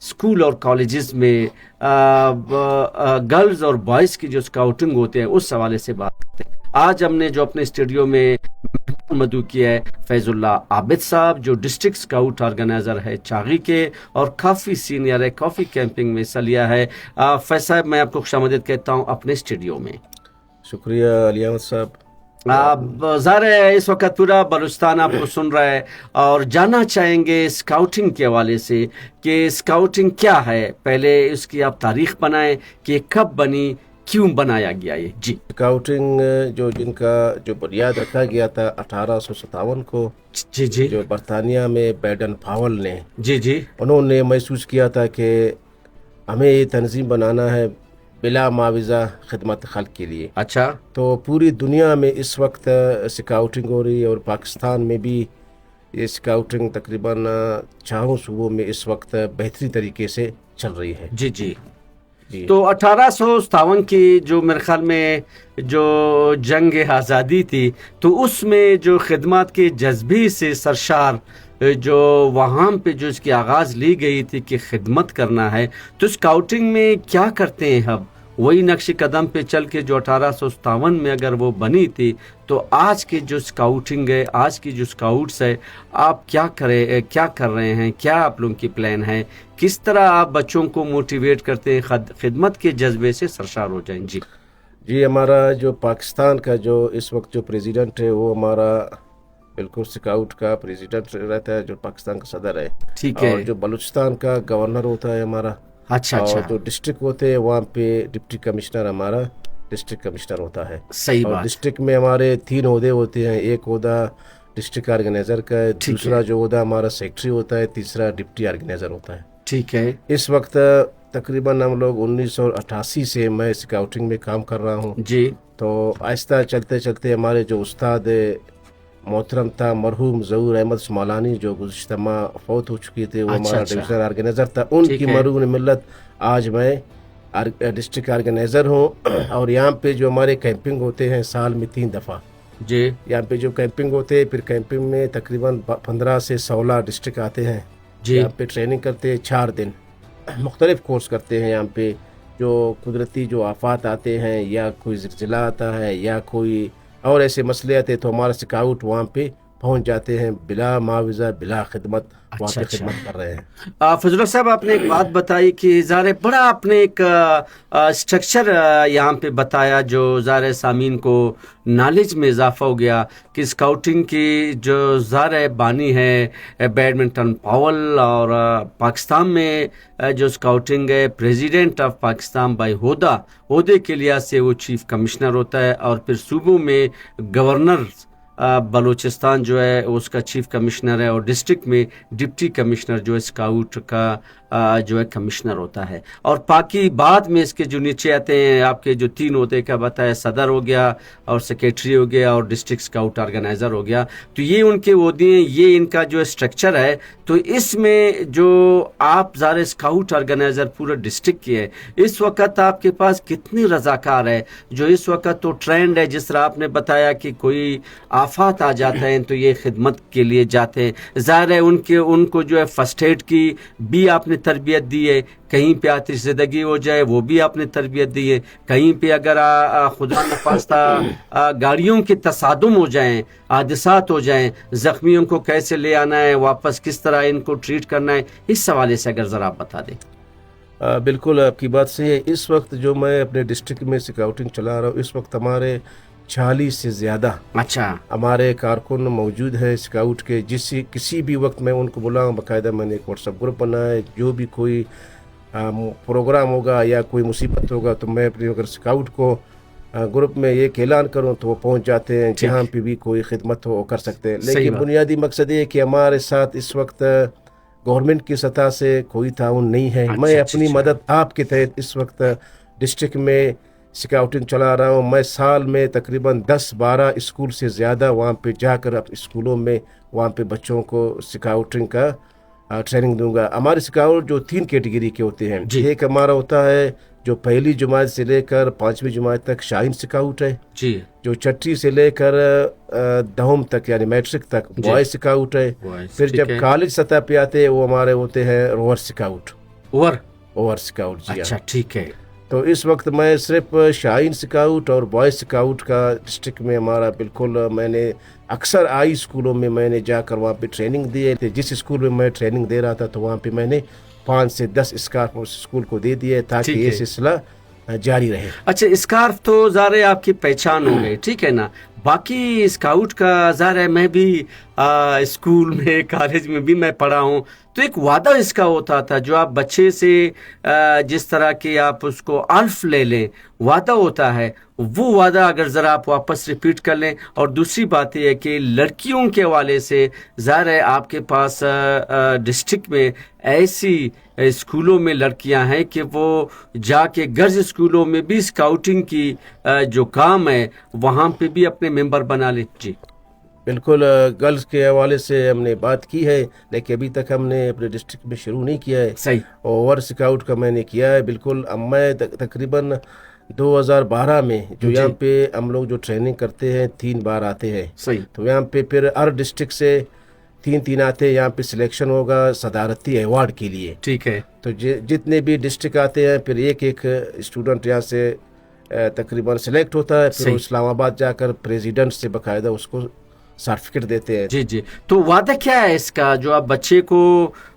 School और colleges में girls और बॉयज़ की जो स्काउटिंग होते हैं उस हवाले से बात करते हैं। आज हमने जो अपने स्टूडियो में मधु किया है फैजुल्ला आबिद साहब, जो डिस्ट्रिक्ट स्काउट ऑर्गेनाइजर है चागी के और काफ़ी सीनियर है, काफ़ी कैंपिंग में हिस्सा लिया है। फैज साहब, मैं आपको खुशामदीद कहता हूँ अपने स्टूडियो में। शुक्रिया अली अहमद साहब। ज़ाहिर है इस वक्त पूरा बलूचिस्तान आपको सुन रहा है और जानना चाहेंगे स्काउटिंग के हवाले से कि स्काउटिंग क्या है। पहले इसकी आप तारीख बनाएं कि कब बनी, क्यों बनाया गया ये। जी, स्काउटिंग जिनका जो बुनियाद रखा गया था 1857 को, जी जी, जो बरतानिया में बैडन पावल ने, जी जी, उन्होंने महसूस किया था कि हमें ये तंजीम बनाना है बिला मुआवजा खिदमत खल्क के लिए। अच्छा, तो पूरी दुनिया में इस वक्त स्काउटिंग हो रही है और पाकिस्तान में भी ये स्काउटिंग तकरीबन 4 सूबों में इस वक्त बेहतरी तरीके से चल रही है। जी जी। तो 1857 की जो मेरे ख्याल में जो जंग आज़ादी थी, तो उसमें जो खिदमत के जज्बे से सरशार जो वहाँ पे जो इसकी आगाज़ ली गई थी कि खिदमत करना है, तो स्काउटिंग में क्या करते हैं अब वही नक्श कदम पे चल के जो 1857 में अगर वो बनी थी, तो आज के जो स्काउटिंग है, आज की जो स्काउट्स है, आप क्या कर रहे हैं, क्या आप लोगों की प्लान है, किस तरह आप बच्चों को मोटिवेट करते हैं खिदमत के जज्बे से सरशार हो जाएं। जी जी, हमारा जो पाकिस्तान का जो इस वक्त जो प्रेसिडेंट है वो हमारा बिल्कुल स्काउट का प्रेसिडेंट रहता है, जो पाकिस्तान का सदर है। ठीक है। और जो बलूचिस्तान का गवर्नर होता है हमारा। अच्छा और अच्छा। जो डिस्ट्रिक्ट होते हैं वहाँ पे डिप्टी कमिश्नर हमारा डिस्ट्रिक्ट कमिश्नर होता है। सही और बात। डिस्ट्रिक्ट में हमारे 3 ओहदे होते हैं। एक ओहदा डिस्ट्रिक्ट ऑर्गेनाइजर का है, दूसरा जो ओहदा हमारा सेक्रेटरी होता है, तीसरा डिप्टी ऑर्गेनाइजर होता है। ठीक है। इस वक्त तकरीबन हम लोग 1988 से मैं स्काउटिंग में काम कर रहा हूँ जी। तो आहिस्ता चलते चलते हमारे जो उस्ताद मोहतरम था मरहूम ज़हूर अहमद स्मालानी, जो गुज़िश्ता माह फौत हो चुकी थे, वो हमारा डिविजनल ऑर्गेनाइजर था। उनकी मरहूम मिल्लत आज मैं डिस्ट्रिक्ट ऑर्गेनाइजर हूँ। और यहाँ पे जो हमारे कैंपिंग होते हैं साल में 3 दफ़ा जी, यहाँ पे जो कैंपिंग होते हैं, फिर कैंपिंग में तकरीबन 15 से 16 डिस्ट्रिक्ट आते हैं जी। यहाँ पे ट्रेनिंग करते हैं 4 दिन, मुख्तलिफ कोर्स करते हैं। यहाँ पे जो कुदरती जो आफात आते हैं या कोई ज़िलज़िला आता है या कोई और ऐसे मसले आते हैं, तो हमारे स्काउट वहाँ पे पहुँच जाते हैं बिला मुआवजा बिला खिदमत, वहाँ पे खिदमत कर रहे हैं। फजलुल्लाह साहब, आपने एक बात बताई कि ज़ाहिर बड़ा आपने एक स्ट्रक्चर यहाँ पे बताया जो ज़ाहिर सामीन को नॉलेज में इजाफा हो गया कि स्काउटिंग की जो ज़ाहिर बानी है बैडमिंटन पावल, और पाकिस्तान में जो स्काउटिंग है प्रेसिडेंट ऑफ पाकिस्तान बाय ओहदे के लिहाज से वो चीफ कमिश्नर होता है, और फिर सूबों में गवर्नर बलूचिस्तान जो है उसका चीफ कमिश्नर है, और डिस्ट्रिक्ट में डिप्टी कमिश्नर जो है स्काउट का जो है कमिश्नर होता है। और बाकी बाद में इसके जो नीचे आते हैं आपके जो 3 होते का बताया, सदर हो गया और सेक्रेटरी हो गया और डिस्ट्रिक्ट स्काउट ऑर्गेनाइजर हो गया। तो ये उनके ओहदे हैं, ये इनका जो स्ट्रक्चर है। तो इसमें जो आप ज़ाहिर स्काउट ऑर्गेनाइजर पूरा डिस्ट्रिक्ट की है, इस वक्त आपके पास कितने रजाकार है जो इस वक्त तो ट्रेंड है, जिस तरह आपने बताया कि कोई आफात आ जाते हैं तो ये खिदमत के लिए जाते हैं। ज़ाहिर है उनको जो है फर्स्ट एड की भी आपने तरबियत दी है, कहीं पे आतिश ज़दगी हो जाए वो भी आपने तरबियत दी है, कहीं पे अगर खुदा न खास्ता गाड़ियों के तसादुम हो जाएं, हादसात हो जाएं, ज़ख्मियों को कैसे ले आना है वापस, किस तरह इनको ट्रीट करना है, इस हवाले से अगर ज़रा आप बता दें। बिल्कुल आपकी बात सही है। इस वक्त जो मैं अपने डिस्ट्रिक्ट में स्काउटिंग चला रहा हूँ, इस वक्त हमारे 40 से ज़्यादा हमारे कारकुन मौजूद हैं स्काउट के। किसी भी वक्त मैं उनको बुलाऊँ, बाकायदा मैंने एक व्हाट्सएप ग्रुप बनाया है, जो भी कोई प्रोग्राम होगा या कोई मुसीबत होगा तो मैं अपने अगर स्काउट को ग्रुप में एक ऐलान करूं तो वो पहुंच जाते हैं, जहाँ पे भी कोई खिदमत हो कर सकते हैं। लेकिन बुनियादी मकसद ये है कि हमारे साथ इस वक्त गवर्नमेंट की सतह से कोई ताउन नहीं है। मैं अपनी मदद आपके तहत इस वक्त डिस्ट्रिक्ट में स्काउटिंग चला रहा हूँ। मैं साल में तकरीबन 10-12 स्कूल से ज़्यादा वहाँ पे जाकर अब स्कूलों में वहाँ पे बच्चों को स्काउटिंग का ट्रेनिंग दूंगा। हमारे स्काउट जो 3 कैटेगरी के होते हैं, एक हमारा होता है जो पहली जमात से लेकर 5वीं जमात तक शाहीन स्काउट है जी, जो 6ठी से लेकर 10वीं तक यानी मैट्रिक तक बॉय स्काउट है। फिर जब कॉलेज सतह पे आते हैं वो हमारे होते हैं रोवर स्काउट। ओवर स्काउट जी। अच्छा ठीक है। तो इस वक्त मैं सिर्फ शाहीन स्काउट और बॉय स्काउट का डिस्ट्रिक्ट में हमारा बिल्कुल, मैंने अक्सर आई स्कूलों में मैंने जाकर वहाँ पे ट्रेनिंग दी है। जिस स्कूल में मैं ट्रेनिंग दे रहा था तो वहाँ पे मैंने 5 से 10 स्कार्फ उस स्कूल को दे दिए ताकि ये सिलसिला जारी रहे। अच्छा, स्कार्फ तो ज़ाहिर आपकी पहचान हो गई, ठीक है ना। बाकी स्काउट का ज़ाहिर है मैं भी स्कूल में कॉलेज में भी मैं पढ़ा हूँ, तो एक वादा इसका होता था जो आप बच्चे से जिस तरह के आप उसको अल्फ ले लें, वादा होता है, वो वादा अगर ज़रा आप वापस रिपीट कर लें। और दूसरी बात यह है कि लड़कियों के हवाले से ज़ाहिर है आपके पास डिस्ट्रिक्ट में ऐसी स्कूलों में लड़कियां हैं कि वो जाके गर्ल्स स्कूलों में भी स्काउटिंग की जो काम है वहाँ पे भी अपने मेंबर बना ले। जी बिल्कुल, गर्ल्स के हवाले से हमने बात की है, लेकिन अभी तक हमने अपने डिस्ट्रिक्ट में शुरू नहीं किया है। सही। ओवर स्काउट का मैंने किया है बिल्कुल। अब मैं तकरीबन 2012 में जो यहाँ पे हम लोग जो ट्रेनिंग करते हैं 3 बार आते हैं। सही। तो यहाँ पे फिर हर डिस्ट्रिक्ट से 3 आते हैं, यहाँ पे सिलेक्शन होगा सदारती अवार्ड के लिए। ठीक है। तो जितने भी डिस्ट्रिक्ट आते हैं फिर एक स्टूडेंट यहाँ से तकरीबन सिलेक्ट होता है, फिर इस्लामाबाद जाकर प्रेसिडेंट से बाकायदा उसको सर्टिफिकेट देते हैं। जी जी। तो वादा क्या है इसका जो आप बच्चे को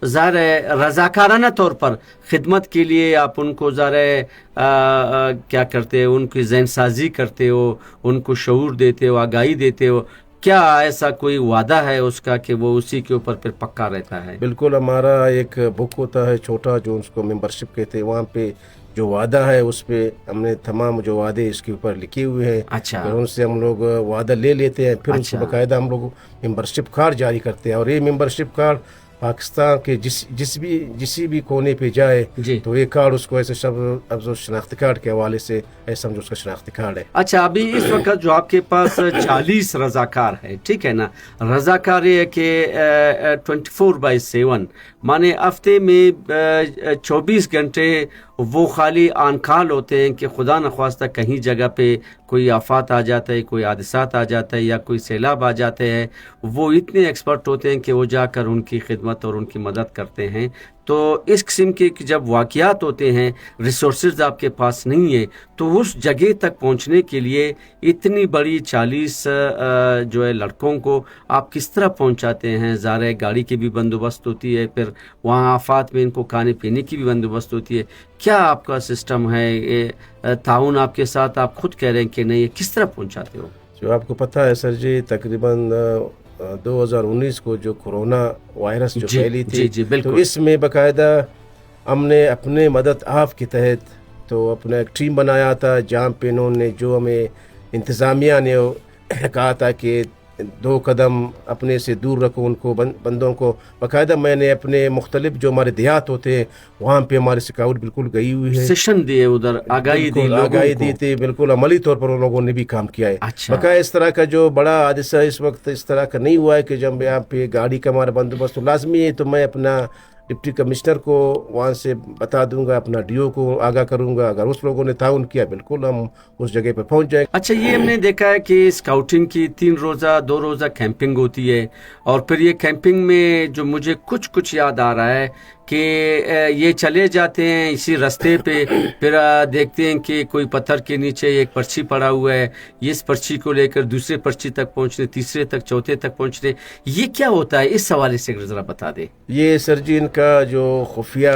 ज़ाहिर है रज़ाकाराना तौर पर खिदमत के लिए आप उनको ज़ाहिर है क्या करते हो, उनकी ज़हन साजी करते हो, उनको शऊर देते हो, आगाही देते हो, क्या ऐसा कोई वादा है उसका कि वो उसी के ऊपर फिर पक्का रहता है? बिल्कुल, हमारा एक बुक होता है छोटा जो उसको मेंबरशिप कहते हैं, वहाँ पे जो वादा है उस पे हमने तमाम जो वादे इसके ऊपर लिखे हुए हैं। अच्छा। फिर उनसे हम लोग वादा ले लेते हैं, फिर उनको बाकायदा हम लोग मेंबरशिप कार्ड जारी करते हैं। और ये मेंबरशिप कार्ड पाकिस्तान के जिस भी कोने पे जाए तो ये कार्ड उसको ऐसे सब शनाख्ती कार्ड के हवाले से ऐसे समझो उसका शनाख्ती कार्ड है। अच्छा, अभी इस वक्त जो आपके पास 40 रजाकार है, ठीक है ना। रजाकार ये कि 24/7 माने हफ्ते में 24 घंटे वो खाली आनकाल होते हैं कि खुदा नख्वास्ता कहीं जगह पे कोई आफत आ जाता है, कोई हादसात आ जाता है या कोई सैलाब आ जाते हैं, वो इतने एक्सपर्ट होते हैं कि वो जाकर उनकी खिदमत और उनकी मदद करते हैं। तो इस किस्म के जब वाक़यात होते हैं, रिसोर्सेज आपके पास नहीं है, तो उस जगह तक पहुंचने के लिए इतनी बड़ी 40 जो है लड़कों को आप किस तरह पहुंचाते हैं? ज़ाहिर है गाड़ी की भी बंदोबस्त होती है, फिर वहाँ आफात में इनको खाने पीने की भी बंदोबस्त होती है। क्या आपका सिस्टम है? ये ताउन आपके साथ आप खुद कह रहे हैं कि नहीं, ये किस तरह पहुंचाते हो? जो आपको पता है सर जी, तकरीबन 2019 को जो कोरोना वायरस जो फैली थी, तो इसमें बाकायदा हमने अपने मदद आप के तहत तो अपना एक टीम बनाया था, जहाँ पे इन्होंने जो हमें इंतज़ामिया ने कहा था कि 2 कदम अपने से दूर रखो उनको बंदों को। बाकायदा मैंने अपने मुख्तलिफ जो हमारे देहात होते हैं वहाँ पे हमारे स्काउट बिल्कुल गई हुई है, सेशन दिए, उधर आगाही दी थी, बिल्कुल अमली तौर पर उन लोगों ने भी काम किया है। अच्छा। बाकायदा इस तरह का जो बड़ा हादसा इस वक्त इस तरह का नहीं हुआ है कि जब यहाँ पे गाड़ी का हमारा बंदोबस्त तो लाजमी है, तो मैं अपना डिप्टी कमिश्नर को वहाँ से बता दूंगा, अपना डीओ को आगाह करूंगा, अगर उस लोगों ने ताउन किया बिल्कुल हम उस जगह पर पहुंच जाएंगे। अच्छा, ये हमने देखा है कि स्काउटिंग की 3 रोज़ा 2 रोज़ा कैंपिंग होती है, और फिर ये कैंपिंग में जो मुझे कुछ याद आ रहा है कि ये चले जाते हैं इसी रास्ते पे, फिर देखते हैं कि कोई पत्थर के नीचे एक पर्ची पड़ा हुआ है, इस पर्ची को लेकर दूसरे पर्ची तक पहुंचने, तीसरे तक, चौथे तक पहुंचने, ये क्या होता है? इस हवाले से जरा बता दे। ये सर जी इनका जो खुफिया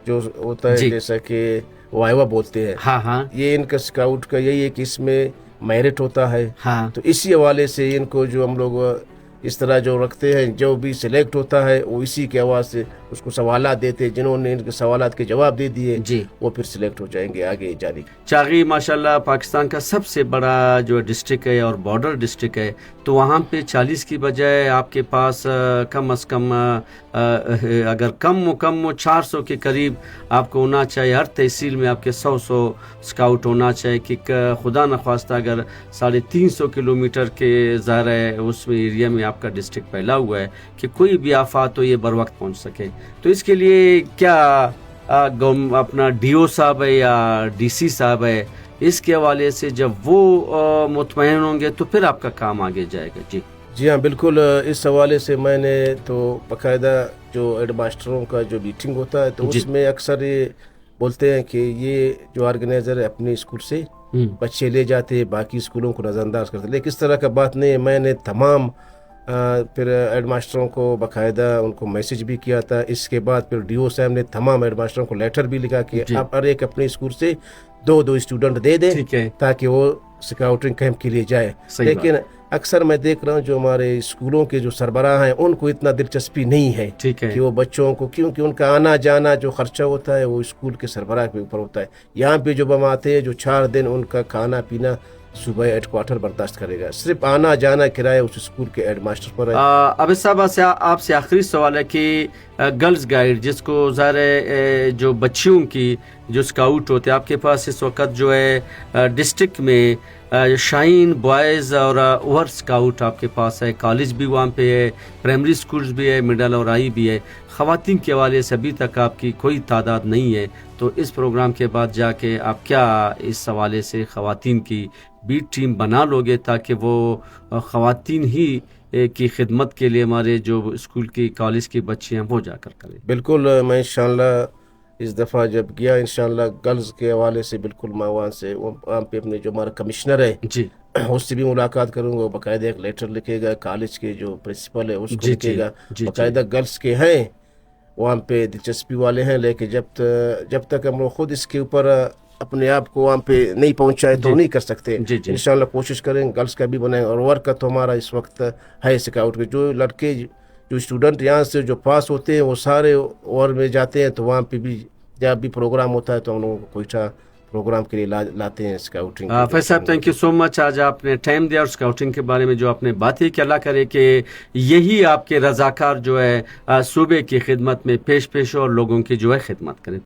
जो होता है, जैसा कि वाइवा बोलते हैं, हाँ, ये इनका स्काउट का यही है कि इसमें मेरिट होता है। हाँ। तो इसी हवाले से इनको जो हम लोग इस तरह जो रखते हैं, जो भी सिलेक्ट होता है वो इसी के आवाज़ से उसको सवालात देते हैं, जिन्होंने इनके सवालात के जवाब दे दिए वो फिर सिलेक्ट हो जाएंगे आगे जाने। चागी माशाल्लाह पाकिस्तान का सबसे बड़ा जो डिस्ट्रिक्ट है और बॉर्डर डिस्ट्रिक्ट है, तो वहाँ पे 40 की बजाय आपके पास कम अज़ कम अगर कम 400 के करीब आपको होना चाहिए। हर तहसील में आपके 100 स्काउट होना चाहिए कि खुदा न ख्वास्ता अगर 350 किलोमीटर के ज़ाहिर है उसमें एरिया में आपका डिस्ट्रिक्ट फैला हुआ है कि कोई भी आफत हो ये बर वक्त पहुँच सके। तो इसके लिए क्या अपना डीओ साहब है या डीसी साहब है, इसके हवाले से जब वो मुतमईन होंगे तो फिर आपका काम आगे जाएगा? جی ہاں بالکل، اس حوالے سے میں نے تو باقاعدہ جو ہیڈ ماسٹروں کا جو میٹنگ ہوتا ہے تو اس میں اکثر یہ بولتے ہیں کہ یہ جو آرگنائزر ہے اپنے اسکول سے بچے لے جاتے باقی اسکولوں کو نظر انداز کرتے، لیکن اس طرح کا بات نہیں ہے. میں نے تمام پھر ہیڈ ماسٹروں کو باقاعدہ ان کو میسج بھی کیا تھا. اس کے بعد پھر ڈی او صاحب نے تمام ہیڈ ماسٹروں کو لیٹر بھی لکھا کہ آپ ہر ایک اپنے اسکول سے 2 اسٹوڈنٹ دے دیں تاکہ وہ اسکاؤٹنگ کیمپ کے لیے جائے. لیکن اکثر میں دیکھ رہا ہوں جو ہمارے اسکولوں کے جو سربراہ ہیں ان کو اتنا دلچسپی نہیں ہے کہ وہ بچوں کو، کیونکہ ان کا آنا جانا جو خرچہ ہوتا ہے وہ اسکول کے سربراہ کے اوپر ہوتا ہے. یہاں پہ جو ہم آتے ہیں جو 4 دن ان کا کھانا پینا صوبہ ہیڈ کوارٹر برداشت کرے گا، صرف آنا جانا کرایہ اس اسکول کے ہیڈ ماسٹر پر ہے. عابد صاحب آپ سے آخری سوال ہے کہ گرلز گائیڈ جس کو ظاہر جو بچیوں کی جو اسکاؤٹ ہوتے ہیں آپ کے پاس اس وقت جو ہے ڈسٹرکٹ میں شائن بوائز اور اوور اسکاؤٹ آپ کے پاس ہے، کالج بھی وہاں پہ ہے، پرائمری اسکولز بھی ہے، مڈل اور ہائی بھی ہے. خواتین کے حوالے سے ابھی تک آپ کی کوئی تعداد نہیں ہے، تو اس پروگرام کے بعد جا کے آپ کیا اس حوالے سے خواتین کی بیٹ ٹیم بنا لو گے تاکہ وہ خواتین ہی کی خدمت کے لیے ہمارے جو اسکول کی کالج کی بچے ہیں وہ جا کر کریں؟ بالکل، میں انشاءاللہ اس دفعہ جب گیا انشاءاللہ گرلز کے حوالے سے بالکل میں وہاں پہ اپنے جو ہمارا کمشنر ہے اس سے بھی ملاقات کروں گا. باقاعدہ ایک لیٹر لکھے گا، کالج کے جو پرنسپل ہے اس کو لکھے گا. باقاعدہ گرلز کے ہیں وہاں پہ دلچسپی والے ہیں، لیکن جب تک ہم لوگ خود اس کے اوپر اپنے آپ کو وہاں پہ نہیں پہنچائے تو نہیں کر سکتے. انشاءاللہ کوشش کریں گرلز کا بھی بنائیں. اور ورک کا تو ہمارا اس وقت ہے اسکاؤٹ کے جو لڑکے جو اسٹوڈنٹ یہاں سے جو پاس ہوتے ہیں وہ سارے اور میں جاتے ہیں، تو وہاں پہ بھی جب بھی پروگرام ہوتا ہے تو ہم لوگوں کو کوئٹہ پروگرام کے لیے لاتے ہیں اسکاؤٹنگ. فیض صاحب تھینک یو سو مچ، آج آپ نے ٹائم دیا اور اسکاؤٹنگ کے بارے میں جو آپ نے باتیں کی. اللہ کرے کہ یہی آپ کے رضاکار جو ہے صوبے کی خدمت میں پیش اور لوگوں کی جو ہے خدمت کریں.